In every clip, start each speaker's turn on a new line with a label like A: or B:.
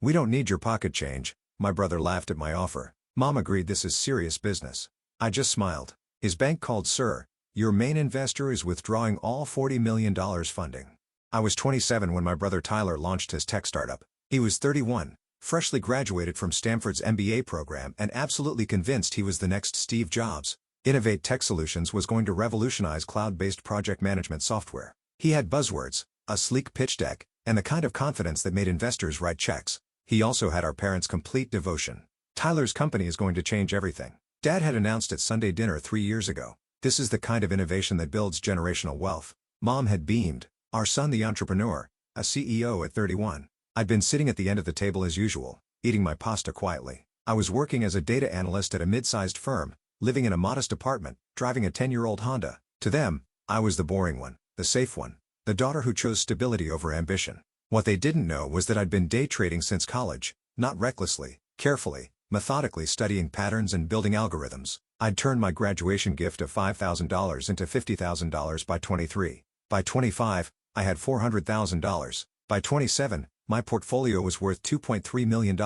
A: "We don't need your pocket change." My brother laughed at my offer. Mom agreed this is serious business. I just smiled. "His bank called, sir. Your main investor is withdrawing all $40 million funding." I was 27 when my brother Tyler launched his tech startup. He was 31, freshly graduated from Stanford's MBA program and absolutely convinced he was the next Steve Jobs. Innovate Tech Solutions was going to revolutionize cloud-based project management software. He had buzzwords, a sleek pitch deck, and the kind of confidence that made investors write checks. He also had our parents' complete devotion. "Tyler's company is going to change everything," Dad had announced at Sunday dinner 3 years ago. "This is the kind of innovation that builds generational wealth." Mom had beamed. "Our son the entrepreneur, a CEO at 31. I'd been sitting at the end of the table as usual, eating my pasta quietly. I was working as a data analyst at a mid-sized firm, living in a modest apartment, driving a 10-year-old Honda. To them, I was the boring one, the safe one, the daughter who chose stability over ambition. What they didn't know was that I'd been day trading since college, not recklessly, carefully, methodically studying patterns and building algorithms. I'd turned my graduation gift of $5,000 into $50,000 by 23. By 25, I had $400,000. By 27, my portfolio was worth $2.3 million.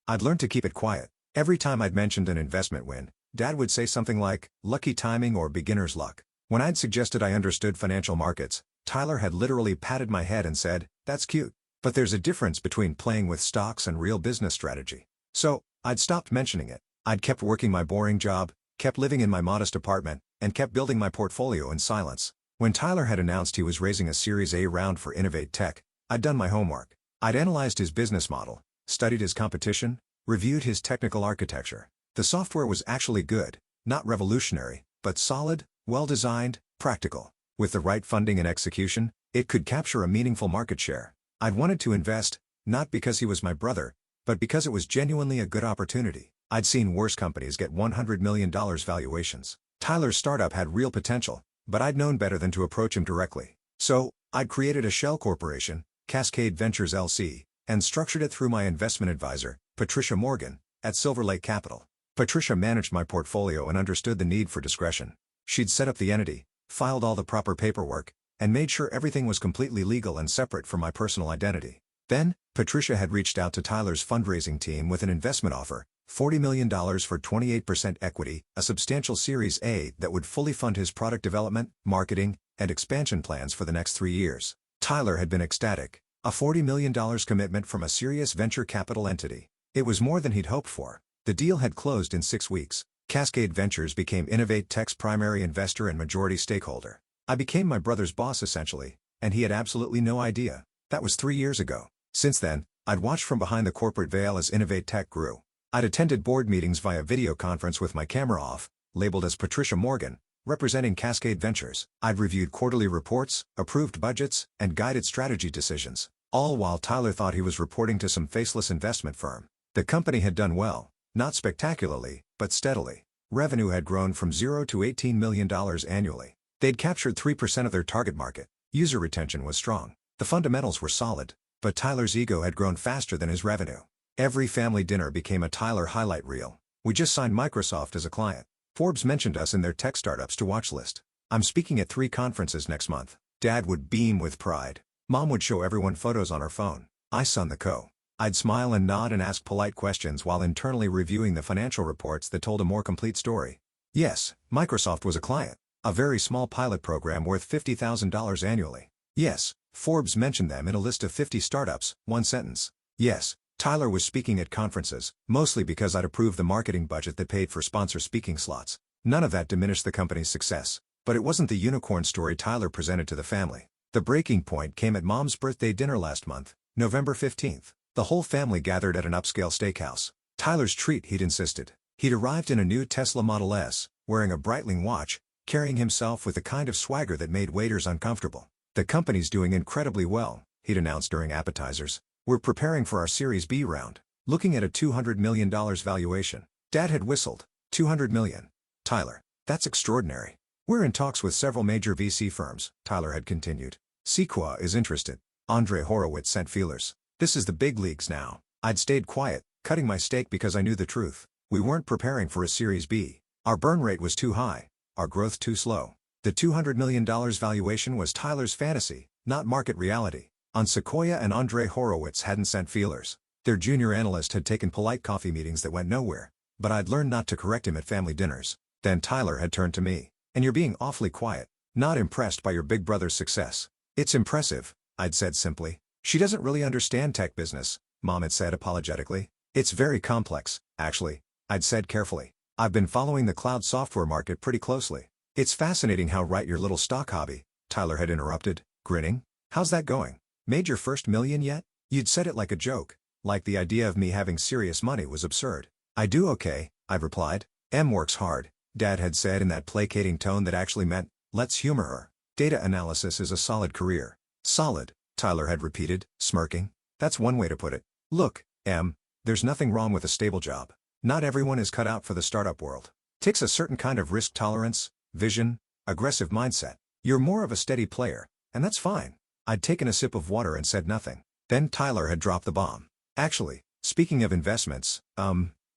A: I'd learned to keep it quiet. Every time I'd mentioned an investment win, Dad would say something like, "lucky timing" or "beginner's luck." When I'd suggested I understood financial markets, Tyler had literally patted my head and said, "That's cute. But there's a difference between playing with stocks and real business strategy." So, I'd stopped mentioning it. I'd kept working my boring job, kept living in my modest apartment, and kept building my portfolio in silence. When Tyler had announced he was raising a Series A round for Innovate Tech, I'd done my homework. I'd analyzed his business model, studied his competition, reviewed his technical architecture. The software was actually good, not revolutionary, but solid, well-designed, practical. With the right funding and execution, it could capture a meaningful market share. I'd wanted to invest, not because he was my brother, but because it was genuinely a good opportunity. I'd seen worse companies get $100 million valuations. Tyler's startup had real potential, but I'd known better than to approach him directly. So, I'd created a shell corporation, Cascade Ventures LC, and structured it through my investment advisor, Patricia Morgan, at Silver Lake Capital. Patricia managed my portfolio and understood the need for discretion. She'd set up the entity, filed all the proper paperwork, and made sure everything was completely legal and separate from my personal identity. Then, Patricia had reached out to Tyler's fundraising team with an investment offer, $40 million for 28% equity, a substantial Series A that would fully fund his product development, marketing, and expansion plans for the next 3 years. Tyler had been ecstatic. A $40 million commitment from a serious venture capital entity. It was more than he'd hoped for. The deal had closed in 6 weeks. Cascade Ventures became Innovate Tech's primary investor and majority stakeholder. I became my brother's boss essentially, and he had absolutely no idea. That was 3 years ago. Since then, I'd watched from behind the corporate veil as Innovate Tech grew. I'd attended board meetings via video conference with my camera off, labeled as Patricia Morgan, representing Cascade Ventures. I'd reviewed quarterly reports, approved budgets, and guided strategy decisions, all while Tyler thought he was reporting to some faceless investment firm. The company had done well, not spectacularly, but steadily. Revenue had grown from $0 to $18 million annually. They'd captured 3% of their target market. User retention was strong. The fundamentals were solid, but Tyler's ego had grown faster than his revenue. Every family dinner became a Tyler highlight reel. We just signed Microsoft as a client. Forbes mentioned us in their tech startups to watch list. I'm speaking at 3 conferences next month. Dad would beam with pride. Mom would show everyone photos on her phone. I son the co. I'd smile and nod and ask polite questions while internally reviewing the financial reports that told a more complete story. Yes, Microsoft was a client. A very small pilot program worth $50,000 annually. Yes, Forbes mentioned them in a list of 50 startups, one sentence. Yes, Tyler was speaking at conferences, mostly because I'd approved the marketing budget that paid for sponsor speaking slots. None of that diminished the company's success. But it wasn't the unicorn story Tyler presented to the family. The breaking point came at Mom's birthday dinner last month, November 15th. The whole family gathered at an upscale steakhouse. Tyler's treat, he'd insisted. He'd arrived in a new Tesla Model S, wearing a Breitling watch, carrying himself with the kind of swagger that made waiters uncomfortable. The company's doing incredibly well, he'd announced during appetizers. We're preparing for our Series B round. Looking at a $200 million valuation. Dad had whistled. $200 million. Tyler, that's extraordinary. We're in talks with several major VC firms, Tyler had continued. Sequoia is interested. Andre Horowitz sent feelers. This is the big leagues now. I'd stayed quiet, cutting my steak because I knew the truth. We weren't preparing for a Series B. Our burn rate was too high, our growth too slow. The $200 million valuation was Tyler's fantasy, not market reality. On Sequoia and Andre Horowitz hadn't sent feelers. Their junior analyst had taken polite coffee meetings that went nowhere, but I'd learned not to correct him at family dinners. Then Tyler had turned to me. "And you're being awfully quiet. Not impressed by your big brother's success." "It's impressive," I'd said simply. "She doesn't really understand tech business," Mom had said apologetically. "It's very complex, actually," I'd said carefully. "I've been following the cloud software market pretty closely." "It's fascinating how right your little stock hobby," Tyler had interrupted, grinning. "How's that going? Made your first million yet?" You'd said it like a joke, like the idea of me having serious money was absurd. "I do okay," I'd replied. "Em works hard," Dad had said in that placating tone that actually meant, let's humor her. "Data analysis is a solid career." "Solid," Tyler had repeated, smirking. "That's one way to put it. Look, Em, there's nothing wrong with a stable job. Not everyone is cut out for the startup world. Takes a certain kind of risk tolerance, vision, aggressive mindset. You're more of a steady player, and that's fine." I'd taken a sip of water and said nothing. Then Tyler had dropped the bomb. "Actually, speaking of investments,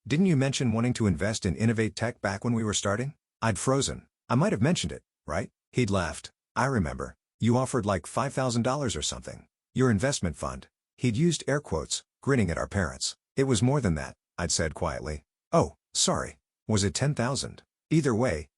A: didn't you mention wanting to invest in Innovate Tech back when we were starting?" I'd frozen. "I might have mentioned it, right?" He'd laughed. "I remember. You offered like $5,000 or something. Your investment fund." He'd used air quotes, grinning at our parents. "It was more than that," I'd said quietly. "Oh, sorry. Was it 10,000? Either way,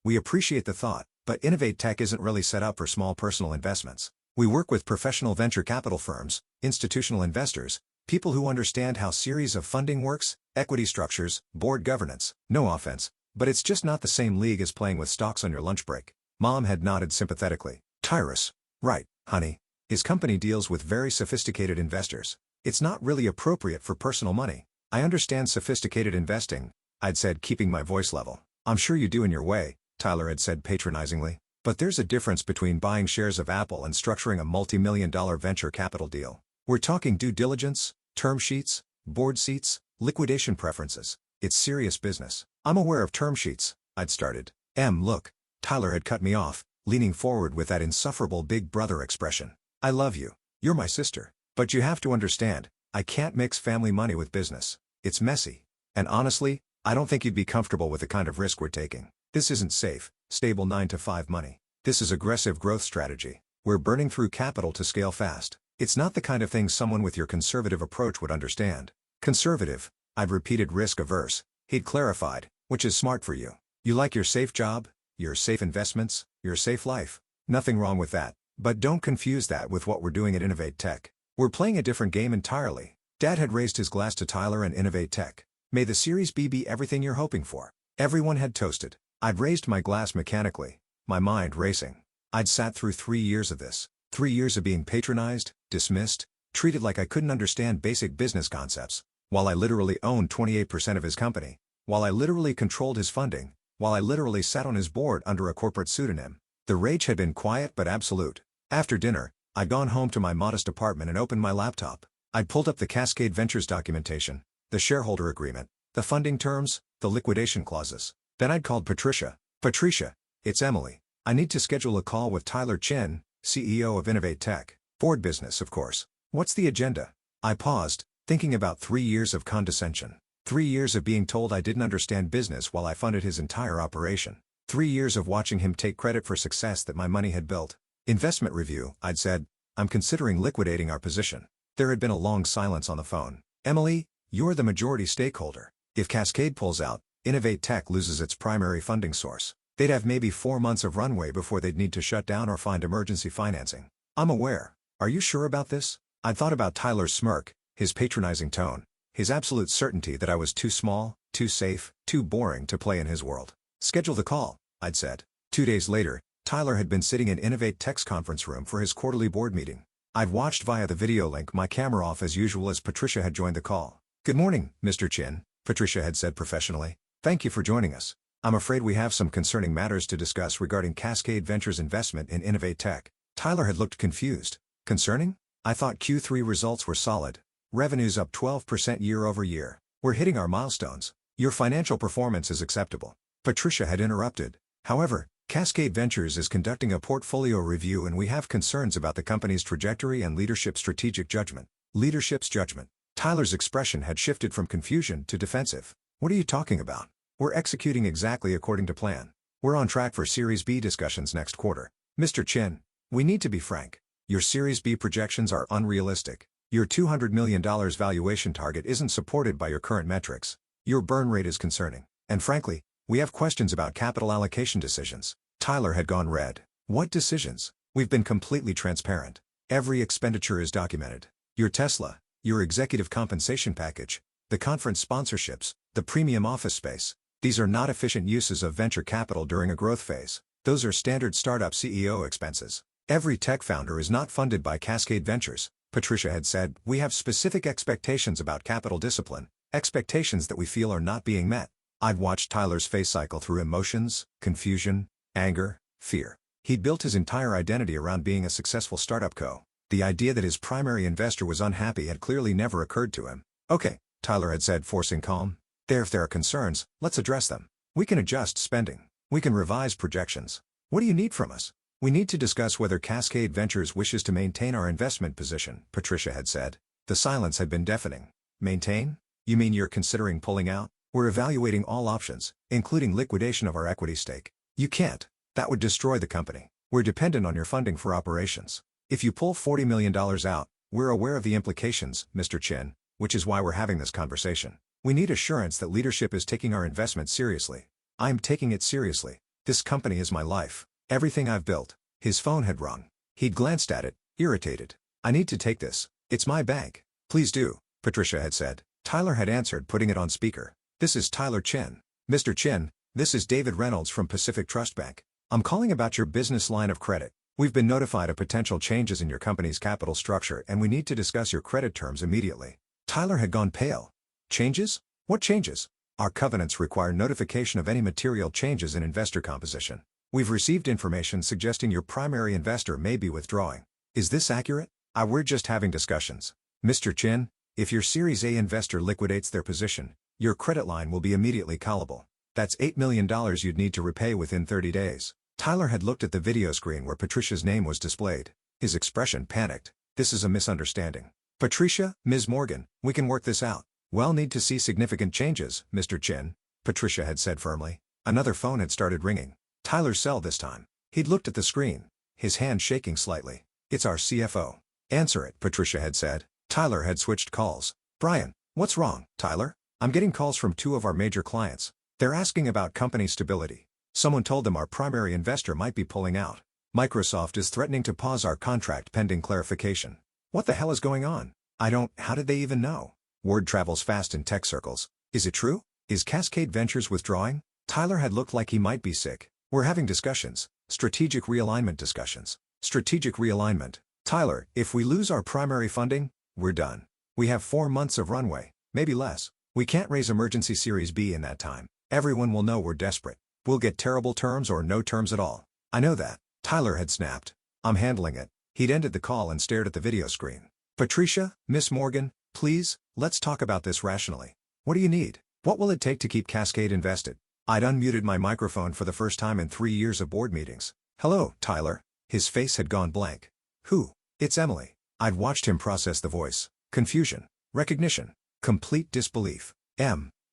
A: we appreciate the thought, but Innovate Tech isn't really set up for small personal investments. We work with professional venture capital firms, institutional investors, people who understand how series of funding works, equity structures, board governance. No offense, but it's just not the same league as playing with stocks on your lunch break." Mom had nodded sympathetically. "Tyrus. Right, honey. His company deals with very sophisticated investors. It's not really appropriate for personal money." "I understand sophisticated investing," I'd said, keeping my voice level. "I'm sure you do in your way," Tyler had said patronizingly. "But there's a difference between buying shares of Apple and structuring a multi-million-dollar venture capital deal. We're talking due diligence, term sheets, board seats, liquidation preferences. It's serious business." "I'm aware of term sheets," I'd started. "Em, look," Tyler had cut me off, leaning forward with that insufferable big brother expression. "I love you. You're my sister. But you have to understand, I can't mix family money with business. It's messy. And honestly, I don't think you'd be comfortable with the kind of risk we're taking. This isn't safe, stable 9-to-5 money. This is aggressive growth strategy. We're burning through capital to scale fast. It's not the kind of thing someone with your conservative approach would understand." "Conservative," I'd repeated, risk-averse. He'd clarified, "Which is smart for you. You like your safe job, your safe investments, your safe life. Nothing wrong with that. But don't confuse that with what we're doing at Innovate Tech. We're playing a different game entirely." Dad had raised his glass to Tyler and Innovate Tech. "May the Series B be everything you're hoping for." Everyone had toasted. I'd raised my glass mechanically, my mind racing. I'd sat through 3 years of this. 3 years of being patronized, dismissed, treated like I couldn't understand basic business concepts, while I literally owned 28% of his company, while I literally controlled his funding, while I literally sat on his board under a corporate pseudonym. The rage had been quiet but absolute. After dinner, I'd gone home to my modest apartment and opened my laptop. I'd pulled up the Cascade Ventures documentation, the shareholder agreement, the funding terms, the liquidation clauses. Then I'd called Patricia. "Patricia, it's Emily. I need to schedule a call with Tyler Chin, CEO of Innovate Tech. Board business, of course. What's the agenda?" I paused, thinking about 3 years of condescension. 3 years of being told I didn't understand business while I funded his entire operation. 3 years of watching him take credit for success that my money had built. "Investment review," I'd said. "I'm considering liquidating our position." There had been a long silence on the phone. "Emily, you're the majority stakeholder. If Cascade pulls out, Innovate Tech loses its primary funding source. They'd have maybe 4 months of runway before they'd need to shut down or find emergency financing." "I'm aware. Are you sure about this?" I'd thought about Tyler's smirk, his patronizing tone, his absolute certainty that I was too small, too safe, too boring to play in his world. "Schedule the call," I'd said. 2 days later, Tyler had been sitting in Innovate Tech's conference room for his quarterly board meeting. I'd watched via the video link, my camera off as usual, as Patricia had joined the call. "Good morning, Mr. Chin," Patricia had said professionally. "Thank you for joining us. I'm afraid we have some concerning matters to discuss regarding Cascade Ventures' investment in Innovate Tech." Tyler had looked confused. "Concerning? I thought Q3 results were solid. Revenues up 12% year over year. We're hitting our milestones. Your financial performance is acceptable." Patricia had interrupted. "However, Cascade Ventures is conducting a portfolio review and we have concerns about the company's trajectory and leadership's strategic judgment." "Leadership's judgment?" Tyler's expression had shifted from confusion to defensive. "What are you talking about?" "We're executing exactly according to plan. We're on track for Series B discussions next quarter." "Mr. Chin, we need to be frank. Your Series B projections are unrealistic. Your $200 million valuation target isn't supported by your current metrics. Your burn rate is concerning. And frankly, we have questions about capital allocation decisions. Tyler had gone red. What decisions? We've been completely transparent. Every expenditure is documented. Your Tesla, your executive compensation package, the conference sponsorships, the premium office space. These are not efficient uses of venture capital during a growth phase. Those are standard startup CEO expenses. Every tech founder is not funded by Cascade Ventures, Patricia had said. We have specific expectations about capital discipline, expectations that we feel are not being met. I'd watched Tyler's face cycle through emotions, confusion, anger, fear. He'd built his entire identity around being a successful startup co. The idea that his primary investor was unhappy had clearly never occurred to him. Okay, Tyler had said, forcing calm. If there are concerns, let's address them. We can adjust spending. We can revise projections. What do you need from us? We need to discuss whether Cascade Ventures wishes to maintain our investment position, Patricia had said. The silence had been deafening. Maintain? You mean you're considering pulling out? We're evaluating all options, including liquidation of our equity stake. You can't. That would destroy the company. We're dependent on your funding for operations. If you pull $40 million out, we're aware of the implications, Mr. Chin, which is why we're having this conversation. We need assurance that leadership is taking our investment seriously. I'm taking it seriously. This company is my life. Everything I've built. His phone had rung. He'd glanced at it, irritated. I need to take this. It's my bank. Please do, Patricia had said. Tyler had answered, putting it on speaker. This is Tyler Chin. Mr. Chin, this is David Reynolds from Pacific Trust Bank. I'm calling about your business line of credit. We've been notified of potential changes in your company's capital structure and we need to discuss your credit terms immediately. Tyler had gone pale. Changes? What changes? Our covenants require notification of any material changes in investor composition. We've received information suggesting your primary investor may be withdrawing. Is this accurate? We're just having discussions. Mr. Chin, if your Series A investor liquidates their position, your credit line will be immediately callable. That's $8 million you'd need to repay within 30 days. Tyler had looked at the video screen where Patricia's name was displayed. His expression panicked. This is a misunderstanding. Patricia, Ms. Morgan, we can work this out. We'll need to see significant changes, Mr. Chin, Patricia had said firmly. Another phone had started ringing. Tyler's cell this time. He'd looked at the screen, his hand shaking slightly. It's our CFO. Answer it, Patricia had said. Tyler had switched calls. Brian, what's wrong, Tyler? I'm getting calls from 2 of our major clients. They're asking about company stability. Someone told them our primary investor might be pulling out. Microsoft is threatening to pause our contract pending clarification. What the hell is going on? How did they even know? Word travels fast in tech circles. Is it true? Is Cascade Ventures withdrawing? Tyler had looked like he might be sick. We're having discussions. Strategic realignment discussions. Strategic realignment. Tyler, if we lose our primary funding, we're done. We have 4 months of runway, maybe less. We can't raise emergency Series B in that time. Everyone will know we're desperate. We'll get terrible terms or no terms at all. I know that. Tyler had snapped. I'm handling it. He'd ended the call and stared at the video screen. Patricia, Miss Morgan, please, let's talk about this rationally. What do you need? What will it take to keep Cascade invested? I'd unmuted my microphone for the first time in 3 years of board meetings. Hello, Tyler. His face had gone blank. Who? It's Emily. I'd watched him process the voice. Confusion. Recognition. Complete disbelief.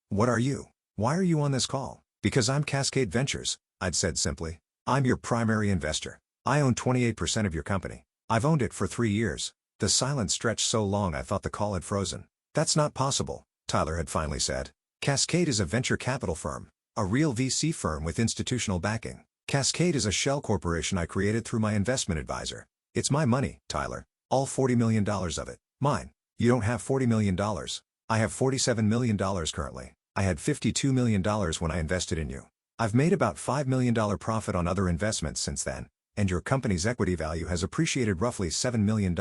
A: What are you? Why are you on this call? Because I'm Cascade Ventures, I'd said simply. I'm your primary investor. I own 28% of your company. I've owned it for 3 years. The silence stretched so long I thought the call had frozen. That's not possible, Tyler had finally said. Cascade is a venture capital firm. A real VC firm with institutional backing. Cascade is a shell corporation I created through my investment advisor. It's my money, Tyler. All $40 million of it. Mine. You don't have $40 million. I have $47 million currently. I had $52 million when I invested in you. I've made about $5 million profit on other investments since then, and your company's equity value has appreciated roughly $7 million.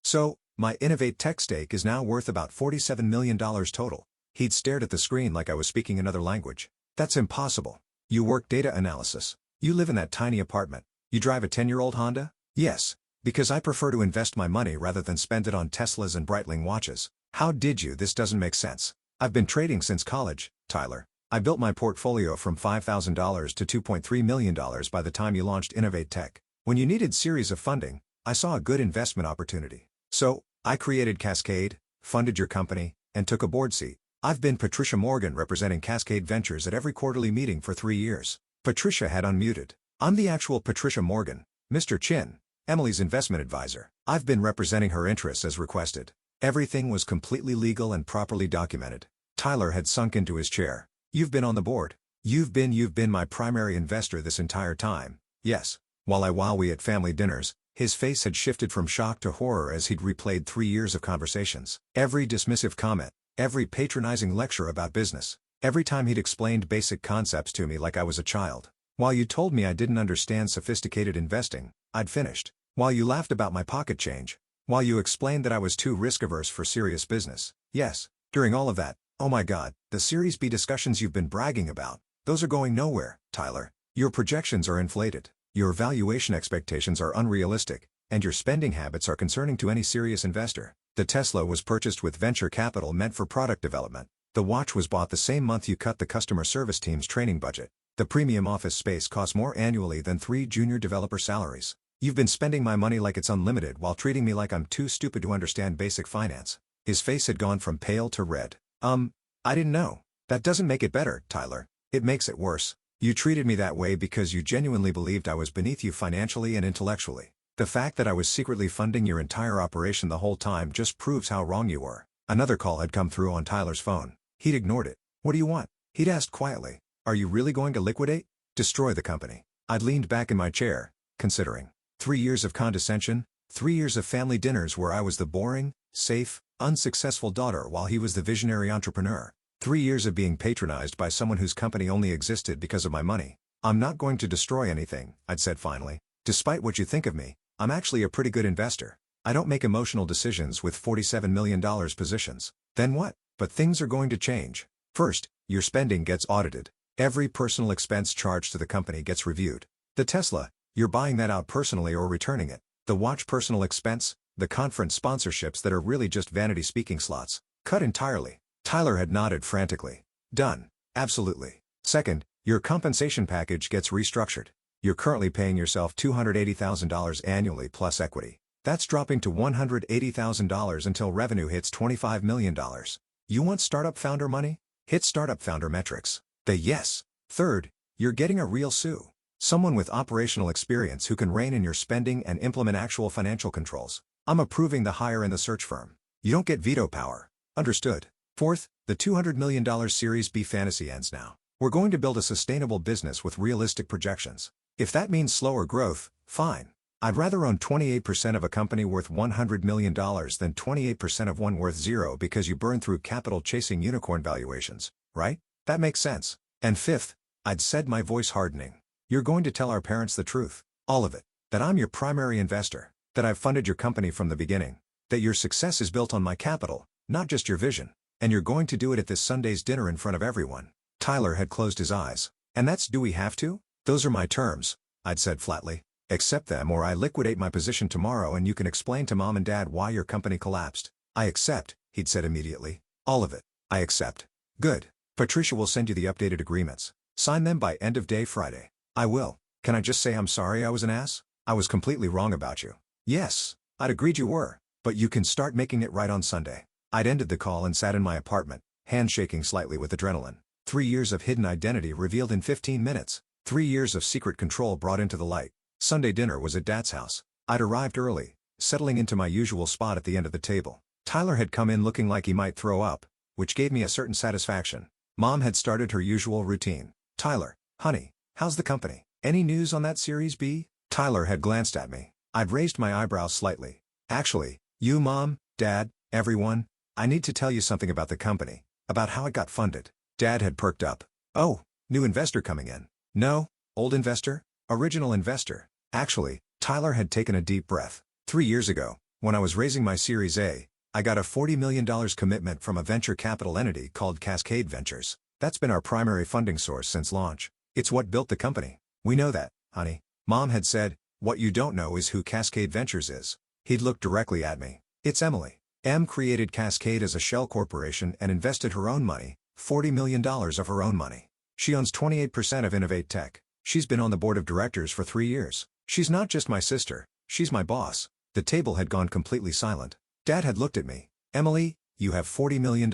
A: So, my Innovate Tech stake is now worth about $47 million total. He'd stared at the screen like I was speaking another language. That's impossible. You work data analysis. You live in that tiny apartment. You drive a 10-year-old Honda? Yes. Because I prefer to invest my money rather than spend it on Teslas and Breitling watches. How did you? This doesn't make sense. I've been trading since college, Tyler. I built my portfolio from $5,000 to $2.3 million by the time you launched Innovate Tech. When you needed series of funding, I saw a good investment opportunity. So, I created Cascade, funded your company, and took a board seat. I've been Patricia Morgan representing Cascade Ventures at every quarterly meeting for 3 years. Patricia had unmuted. I'm the actual Patricia Morgan, Mr. Chin, Emily's investment advisor. I've been representing her interests as requested. Everything was completely legal and properly documented. Tyler had sunk into his chair. You've been on the board. You've been my primary investor this entire time. Yes. While we at family dinners, his face had shifted from shock to horror as he'd replayed 3 years of conversations. Every dismissive comment, every patronizing lecture about business, every time he'd explained basic concepts to me like I was a child. While you told me I didn't understand sophisticated investing, I'd finished. While you laughed about my pocket change. While you explained that I was too risk-averse for serious business. Yes, during all of that, oh my God, the Series B discussions you've been bragging about, those are going nowhere, Tyler. Your projections are inflated. Your valuation expectations are unrealistic, and your spending habits are concerning to any serious investor. The Tesla was purchased with venture capital meant for product development. The watch was bought the same month you cut the customer service team's training budget. The premium office space costs more annually than 3 junior developer salaries. You've been spending my money like it's unlimited while treating me like I'm too stupid to understand basic finance. His face had gone from pale to red. I didn't know. That doesn't make it better, Tyler. It makes it worse. You treated me that way because you genuinely believed I was beneath you financially and intellectually. The fact that I was secretly funding your entire operation the whole time just proves how wrong you were. Another call had come through on Tyler's phone. He'd ignored it. What do you want? He'd asked quietly. Are you really going to liquidate? Destroy the company? I'd leaned back in my chair, considering. 3 years of condescension, 3 years of family dinners where I was the boring, safe, unsuccessful daughter while he was the visionary entrepreneur. 3 years of being patronized by someone whose company only existed because of my money. I'm not going to destroy anything, I'd said finally. Despite what you think of me, I'm actually a pretty good investor. I don't make emotional decisions with $47 million positions. Then what? But things are going to change. First, your spending gets audited. Every personal expense charged to the company gets reviewed. The Tesla, you're buying that out personally or returning it. The watch personal expense, the conference sponsorships that are really just vanity speaking slots. Cut entirely. Tyler had nodded frantically. Done. Absolutely. Second, your compensation package gets restructured. You're currently paying yourself $280,000 annually plus equity. That's dropping to $180,000 until revenue hits $25 million. You want startup founder money? Hit startup founder metrics. Yes. Third, you're getting a real SUE. Someone with operational experience who can rein in your spending and implement actual financial controls. I'm approving the hire in the search firm. You don't get veto power. Understood. Fourth, the $200 million Series B fantasy ends now. We're going to build a sustainable business with realistic projections. If that means slower growth, fine. I'd rather own 28% of a company worth $100 million than 28% of one worth zero because you burn through capital chasing unicorn valuations, right? That makes sense. And fifth, I'd said, my voice hardening. You're going to tell our parents the truth. All of it. That I'm your primary investor. That I've funded your company from the beginning. That your success is built on my capital, not just your vision. And you're going to do it at this Sunday's dinner in front of everyone. Tyler had closed his eyes. And that's, do we have to? Those are my terms, I'd said flatly. Accept them or I liquidate my position tomorrow and you can explain to Mom and Dad why your company collapsed. I accept, he'd said immediately. All of it. I accept. Good. Patricia will send you the updated agreements. Sign them by end of day Friday. I will. Can I just say I'm sorry I was an ass? I was completely wrong about you. Yes, I'd agreed you were. But you can start making it right on Sunday. I'd ended the call and sat in my apartment, hands shaking slightly with adrenaline. 3 years of hidden identity revealed in 15 minutes. 3 years of secret control brought into the light. Sunday dinner was at Dad's house. I'd arrived early, settling into my usual spot at the end of the table. Tyler had come in looking like he might throw up, which gave me a certain satisfaction. Mom had started her usual routine. Tyler, honey, how's the company? Any news on that Series B? Tyler had glanced at me. I'd raised my eyebrows slightly. Actually, you, Mom, Dad, everyone, I need to tell you something about the company, about how it got funded. Dad had perked up. Oh, new investor coming in. No, old investor? Original investor. Actually, Tyler had taken a deep breath. 3 years ago, when I was raising my Series A, I got a $40 million commitment from a venture capital entity called Cascade Ventures. That's been our primary funding source since launch. It's what built the company. We know that, honey. Mom had said, what you don't know is who Cascade Ventures is. He'd looked directly at me. It's Emily. Em created Cascade as a shell corporation and invested her own money, $40 million of her own money. She owns 28% of Innovate Tech. She's been on the board of directors for 3 years. She's not just my sister, she's my boss. The table had gone completely silent. Dad had looked at me. Emily, you have $40 million.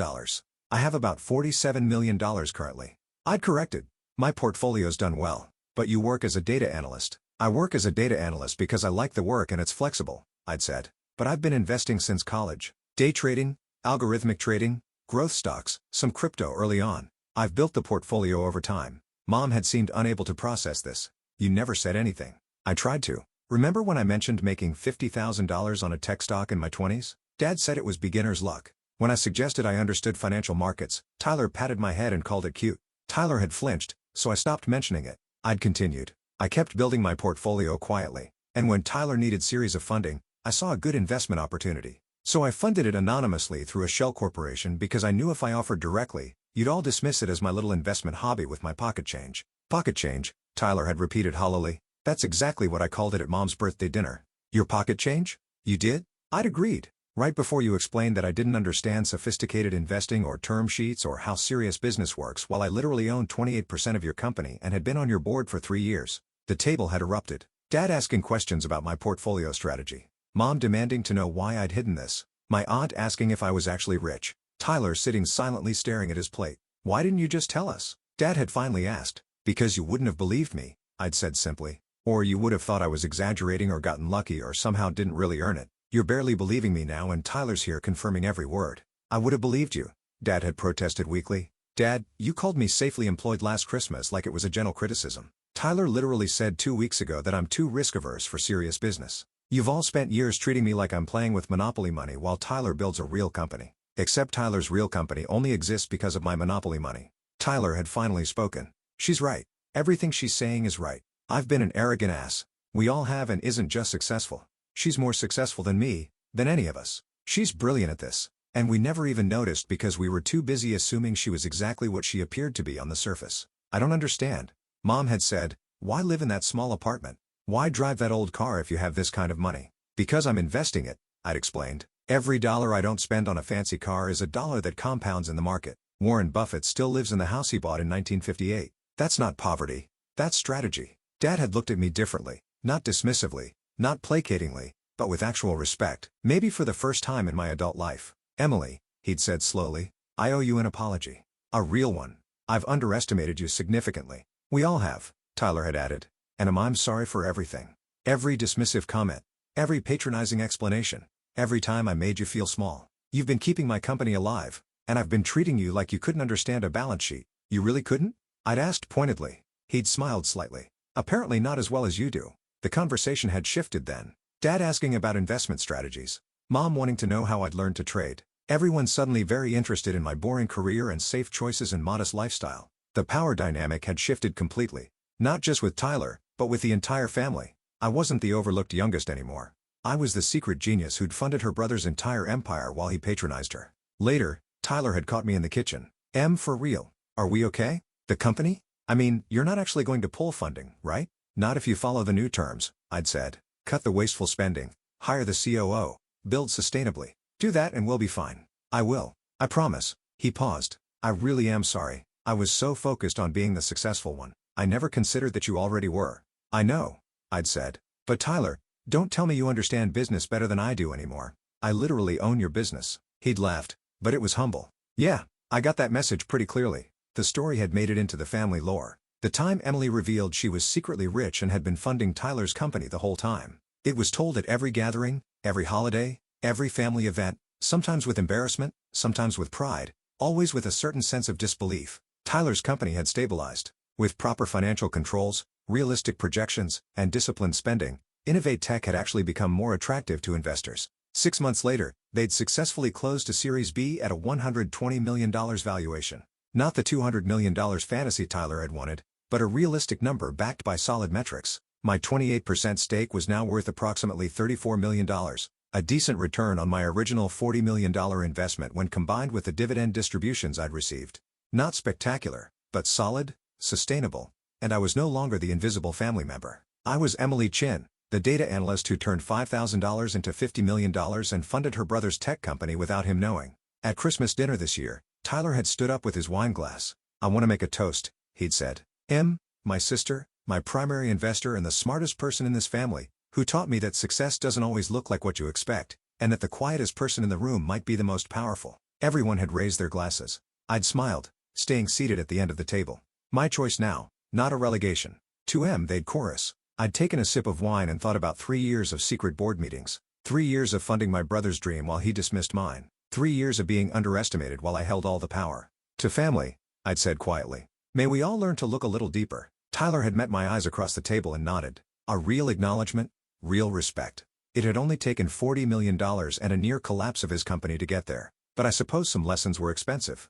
A: I have about $47 million currently. I'd corrected. My portfolio's done well. But you work as a data analyst. I work as a data analyst because I like the work and it's flexible, I'd said. But I've been investing since college. Day trading, algorithmic trading, growth stocks, some crypto early on. I've built the portfolio over time. Mom had seemed unable to process this. You never said anything. I tried to. Remember when I mentioned making $50,000 on a tech stock in my 20s? Dad said it was beginner's luck. When I suggested I understood financial markets, Tyler patted my head and called it cute. Tyler had flinched, so I stopped mentioning it. I'd continued. I kept building my portfolio quietly, and when Tyler needed series of funding, I saw a good investment opportunity. So I funded it anonymously through a shell corporation because I knew if I offered directly, you'd all dismiss it as my little investment hobby with my pocket change. Pocket change, Tyler had repeated hollowly. That's exactly what I called it at Mom's birthday dinner. Your pocket change? You did? I'd agreed. Right before you explained that I didn't understand sophisticated investing or term sheets or how serious business works while I literally owned 28% of your company and had been on your board for 3 years. The table had erupted. Dad asking questions about my portfolio strategy. Mom demanding to know why I'd hidden this. My aunt asking if I was actually rich. Tyler sitting silently staring at his plate. Why didn't you just tell us? Dad had finally asked. Because you wouldn't have believed me, I'd said simply. Or you would have thought I was exaggerating or gotten lucky or somehow didn't really earn it. You're barely believing me now and Tyler's here confirming every word. I would have believed you, Dad had protested weakly. Dad, you called me safely employed last Christmas like it was a gentle criticism. Tyler literally said 2 weeks ago that I'm too risk-averse for serious business. You've all spent years treating me like I'm playing with monopoly money while Tyler builds a real company. Except Tyler's real company only exists because of my monopoly money. Tyler had finally spoken. She's right. Everything she's saying is right. I've been an arrogant ass. We all have and isn't just successful. She's more successful than me, than any of us. She's brilliant at this. And we never even noticed because we were too busy assuming she was exactly what she appeared to be on the surface. I don't understand. Mom had said, why live in that small apartment? Why drive that old car if you have this kind of money? Because I'm investing it, I'd explained. Every dollar I don't spend on a fancy car is a dollar that compounds in the market. Warren Buffett still lives in the house he bought in 1958. That's not poverty. That's strategy. Dad had looked at me differently, not dismissively, not placatingly, but with actual respect. Maybe for the first time in my adult life. Emily, he'd said slowly, I owe you an apology. A real one. I've underestimated you significantly. We all have, Tyler had added. And I'm sorry for everything. Every dismissive comment. Every patronizing explanation. Every time I made you feel small. You've been keeping my company alive, and I've been treating you like you couldn't understand a balance sheet. You really couldn't? I'd asked pointedly. He'd smiled slightly. Apparently not as well as you do. The conversation had shifted then. Dad asking about investment strategies. Mom wanting to know how I'd learned to trade. Everyone suddenly very interested in my boring career and safe choices and modest lifestyle. The power dynamic had shifted completely. Not just with Tyler, but with the entire family. I wasn't the overlooked youngest anymore. I was the secret genius who'd funded her brother's entire empire while he patronized her. Later, Tyler had caught me in the kitchen. For real. Are we okay? The company? I mean, you're not actually going to pull funding, right? Not if you follow the new terms, I'd said. Cut the wasteful spending. Hire the COO. Build sustainably. Do that and we'll be fine. I will. I promise. He paused. I really am sorry. I was so focused on being the successful one. I never considered that you already were. I know, I'd said. But Tyler, don't tell me you understand business better than I do anymore. I literally own your business. He'd laughed, but it was humble. Yeah, I got that message pretty clearly. The story had made it into the family lore. The time Emily revealed she was secretly rich and had been funding Tyler's company the whole time. It was told at every gathering, every holiday, every family event, sometimes with embarrassment, sometimes with pride, always with a certain sense of disbelief. Tyler's company had stabilized. With proper financial controls, realistic projections, and disciplined spending, Innovate Tech had actually become more attractive to investors. 6 months later, they'd successfully closed a Series B at a $120 million valuation. Not the $200 million fantasy Tyler had wanted, but a realistic number backed by solid metrics. My 28% stake was now worth approximately $34 million, a decent return on my original $40 million investment when combined with the dividend distributions I'd received. Not spectacular, but solid, sustainable, and I was no longer the invisible family member. I was Emily Chin, the data analyst who turned $5,000 into $50 million and funded her brother's tech company without him knowing. At Christmas dinner this year, Tyler had stood up with his wine glass. I want to make a toast, he'd said. My sister, my primary investor and the smartest person in this family, who taught me that success doesn't always look like what you expect, and that the quietest person in the room might be the most powerful. Everyone had raised their glasses. I'd smiled, staying seated at the end of the table. My choice now, not a relegation. To they'd chorus. I'd taken a sip of wine and thought about 3 years of secret board meetings. 3 years of funding my brother's dream while he dismissed mine. 3 years of being underestimated while I held all the power. To family, I'd said quietly, may we all learn to look a little deeper. Tyler had met my eyes across the table and nodded. A real acknowledgement, real respect. It had only taken $40 million and a near collapse of his company to get there. But I suppose some lessons were expensive.